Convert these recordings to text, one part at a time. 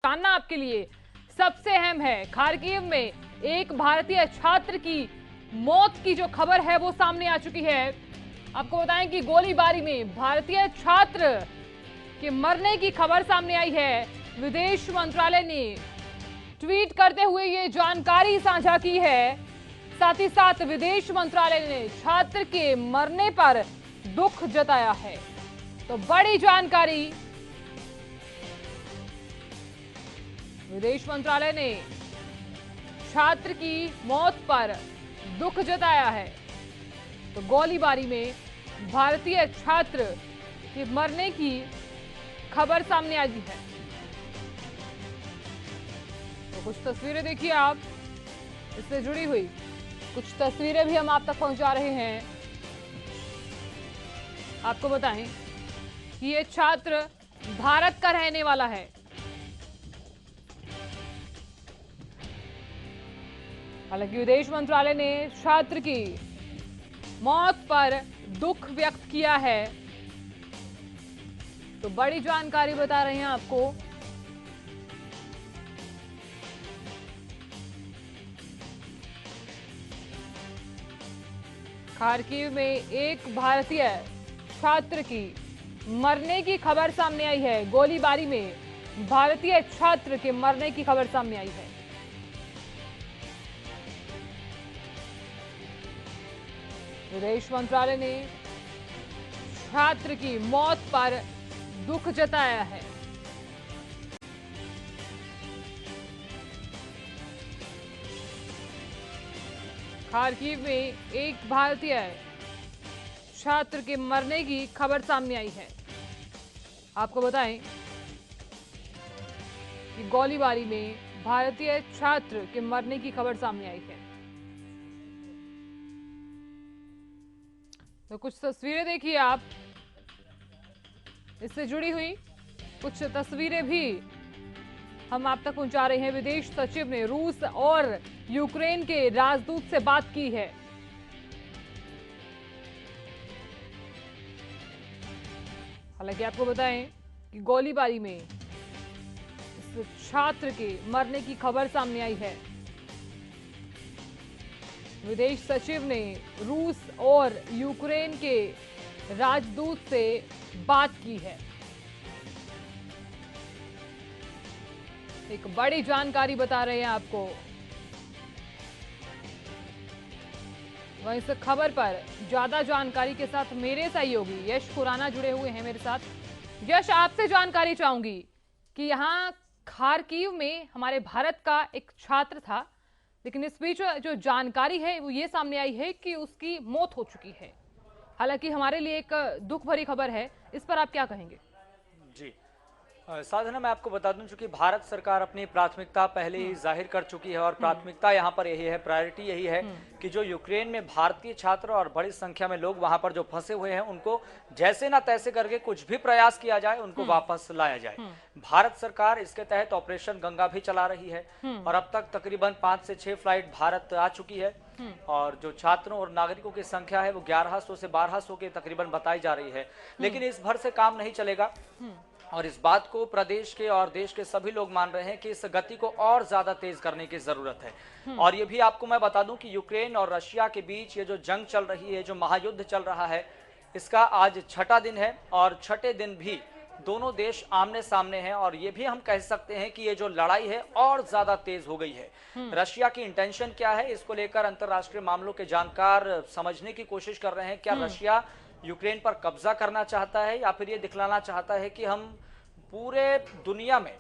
जानना आपके लिए सबसे अहम है। खार्किव में एक भारतीय छात्र की मौत की जो खबर है वो सामने आ चुकी है। आपको बताएं कि गोलीबारी में भारतीय छात्र के मरने की खबर सामने आई है। विदेश मंत्रालय ने ट्वीट करते हुए ये जानकारी साझा की है। साथ ही साथ विदेश मंत्रालय ने छात्र के मरने पर दुख जताया है। तो बड़ी जानकारी, विदेश मंत्रालय ने छात्र की मौत पर दुख जताया है। तो गोलीबारी में भारतीय छात्र के मरने की खबर सामने आई है। तो कुछ तस्वीरें देखिए आप, इससे जुड़ी हुई कुछ तस्वीरें भी हम आप तक पहुंचा रहे हैं। आपको बताएं कि ये छात्र भारत का रहने वाला है। हालांकि विदेश मंत्रालय ने छात्र की मौत पर दुख व्यक्त किया है। तो बड़ी जानकारी बता रहे हैं आपको। खार्किव में एक भारतीय छात्र की मरने की खबर सामने आई है। गोलीबारी में भारतीय छात्र के मरने की खबर सामने आई है। विदेश मंत्रालय ने छात्र की मौत पर दुख जताया है। खार्किव में एक भारतीय छात्र के मरने की खबर सामने आई है। आपको बताएं कि गोलीबारी में भारतीय छात्र के मरने की खबर सामने आई है। तो कुछ तस्वीरें देखिए आप, इससे जुड़ी हुई कुछ तस्वीरें भी हम आप तक पहुंचा रहे हैं। विदेश सचिव ने रूस और यूक्रेन के राजदूत से बात की है। हालांकि आपको बताएं कि गोलीबारी में इस छात्र के मरने की खबर सामने आई है। विदेश सचिव ने रूस और यूक्रेन के राजदूत से बात की है। एक बड़ी जानकारी बता रहे हैं आपको। वहीं इस खबर पर ज्यादा जानकारी के साथ मेरे सहयोगी यश खुराना जुड़े हुए हैं मेरे साथ। यश, आपसे जानकारी चाहूंगी कि यहाँ खार्किव में हमारे भारत का एक छात्र था, लेकिन इस बीच जो जानकारी है वो ये सामने आई है कि उसकी मौत हो चुकी है। हालांकि हमारे लिए एक दुख भरी खबर है, इस पर आप क्या कहेंगे? जी साधना, मैं आपको बता दूं, चूंकि भारत सरकार अपनी प्राथमिकता पहले ही जाहिर कर चुकी है और प्राथमिकता यहाँ पर यही है, प्रायोरिटी यही है कि जो यूक्रेन में भारतीय छात्र और बड़ी संख्या में लोग वहां पर जो फंसे हुए हैं उनको जैसे ना तैसे करके कुछ भी प्रयास किया जाए, उनको वापस लाया जाए। भारत सरकार इसके तहत ऑपरेशन गंगा भी चला रही है और अब तक तकरीबन 5 से 6 फ्लाइट भारत आ चुकी है और जो छात्रों और नागरिकों की संख्या है वो 1100 से 1200 के तकरीबन बताई जा रही है। लेकिन इस भर से काम नहीं चलेगा और इस बात को प्रदेश के और देश के सभी लोग मान रहे हैं कि इस गति को और ज्यादा तेज करने की जरूरत है। और ये भी आपको मैं बता दूं कि यूक्रेन और रशिया के बीच ये जो जंग चल रही है, जो महायुद्ध चल रहा है, इसका आज 6ठा दिन है और 6ठे दिन भी दोनों देश आमने सामने हैं और ये भी हम कह सकते हैं कि ये जो लड़ाई है और ज्यादा तेज हो गई है। रशिया की इंटेंशन क्या है, इसको लेकर अंतरराष्ट्रीय मामलों के जानकार समझने की कोशिश कर रहे हैं। क्या रशिया यूक्रेन पर कब्जा करना चाहता है या फिर ये दिखलाना चाहता है कि हम पूरे दुनिया में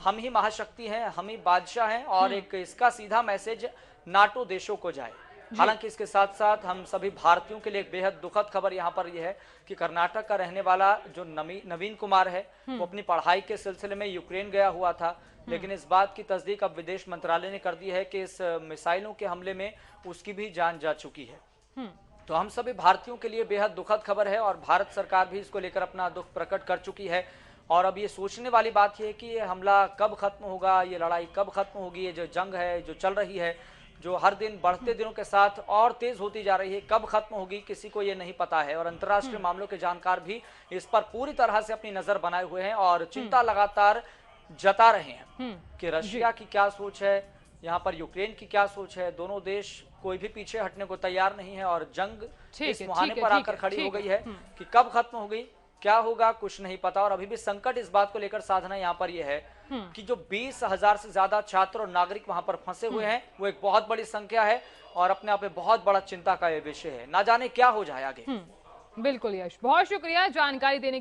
हम ही महाशक्ति हैं, हम ही बादशाह हैं और एक इसका सीधा मैसेज नाटो देशों को जाए। हालांकि इसके साथ साथ हम सभी भारतीयों के लिए एक बेहद दुखद खबर यहाँ पर यह है कि कर्नाटक का रहने वाला जो नवीन कुमार है वो अपनी पढ़ाई के सिलसिले में यूक्रेन गया हुआ था, लेकिन इस बात की तस्दीक अब विदेश मंत्रालय ने कर दी है कि इस मिसाइलों के हमले में उसकी भी जान जा चुकी है। तो हम सभी भारतीयों के लिए बेहद दुखद खबर है और भारत सरकार भी इसको लेकर अपना दुख प्रकट कर चुकी है। और अब ये सोचने वाली बात है कि ये हमला कब खत्म होगा, ये लड़ाई कब खत्म होगी, ये जो जंग है जो चल रही है, जो हर दिन बढ़ते दिनों के साथ और तेज होती जा रही है, कब खत्म होगी किसी को ये नहीं पता है। और अंतर्राष्ट्रीय मामलों के जानकार भी इस पर पूरी तरह से अपनी नजर बनाए हुए हैं और चिंता लगातार जता रहे हैं हम्म। कि रशिया की क्या सोच है, यहाँ पर यूक्रेन की क्या सोच है। दोनों देश कोई भी पीछे हटने को तैयार नहीं है और जंग इस मुहाने पर आकर खड़ी हो गई है कि कब खत्म हो गई, क्या होगा, कुछ नहीं पता। और अभी भी संकट इस बात को लेकर साधना यहाँ पर यह है कि जो 20,000 से ज्यादा छात्र और नागरिक वहां पर फंसे हुए हैं, वो एक बहुत बड़ी संख्या है और अपने आप में बहुत बड़ा चिंता का यह विषय है। ना जाने क्या हो जाए आगे। बिल्कुल यश, बहुत शुक्रिया जानकारी देने